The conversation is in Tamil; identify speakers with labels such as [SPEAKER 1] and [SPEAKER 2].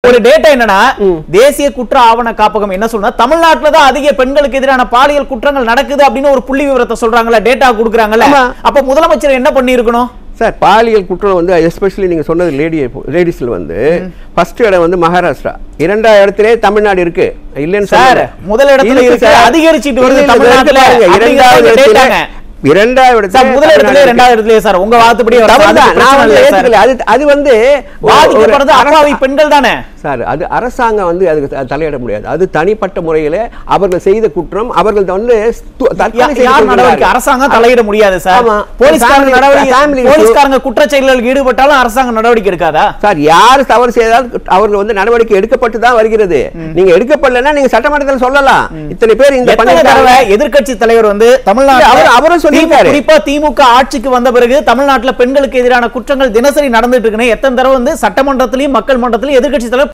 [SPEAKER 1] ஒரு டேட்டா என்னன்னா தேசிய குற்ற ஆவண காப்பகம் என்ன சொல்றா தமிழ்நாட்டுல தான் அதிக பெண்களுக்கு எதிரான பாலியல் குற்றங்கள் நடக்குது அப்படின்னு ஒரு புள்ளி விவரத்தை சொல்றாங்கல்ல, டேட்டா கொடுக்குறாங்கல்ல. அப்ப முதலமைச்சர் என்ன பண்ணி இருக்கணும்
[SPEAKER 2] சார்? பாலியல் குற்றம் வந்து எஸ்பெஷலி நீங்க சொன்னது லேடிஸ்ல வந்து ஃபர்ஸ்ட் இடம் வந்து மகாராஷ்டிரா, 2வது இடத்திலே தமிழ்நாடு இருக்கு. இல்லன்னு
[SPEAKER 1] சார், முதல் இடத்துல இருக்கு, அதிகரிச்சிட்டு வருது தமிழ்நாட்டுல.
[SPEAKER 2] 2வது இடத்துல, 2வது இடத்துல,
[SPEAKER 1] முதல் இடத்துல 2வது இடத்துல சார் உங்க வாதப்படி
[SPEAKER 2] அது வந்து
[SPEAKER 1] பாதிக்கப்படுறது அப்பாவி பெண்கள் தானே
[SPEAKER 2] சார். அது அரசாங்கம் வந்து அதுக்கு தலையிட முடியாது. அது தனிப்பட்ட முறையில அவர்கள் செய்த குற்றம். அவர்கள் வந்து
[SPEAKER 1] அரசாங்கம் தலையிட முடியாது சார். போலீஸ்காரங்க குற்ற செயல்களில் ஈடுபட்டாலும் அரசாங்கம் நடவடிக்கை எடுக்காதா
[SPEAKER 2] சார்? யார் தவறு செய்தால் அவர்கள் வந்து நடவடிக்கை எடுக்கப்பட்டு தான் வருகிறது. நீங்க எடுக்கப்படலன்னா நீங்க சட்டமன்றத்தில் சொல்லலாம். இத்தனை பேர் இந்த
[SPEAKER 1] எதிர்க்கட்சி தலைவர் வந்து தமிழ்நாடு
[SPEAKER 2] அவரும் சொல்லியிருக்காரு.
[SPEAKER 1] குறிப்பா திமுக ஆட்சிக்கு வந்த பிறகு தமிழ்நாட்டுல பெண்களுக்கு எதிரான குற்றங்கள் தினசரி நடந்துட்டு இருக்குன்னு எத்தனை தடவை வந்து சட்டமன்றத்திலையும் மக்கள் மன்றத்திலையும் எதிர்க்கட்சி தலைவர்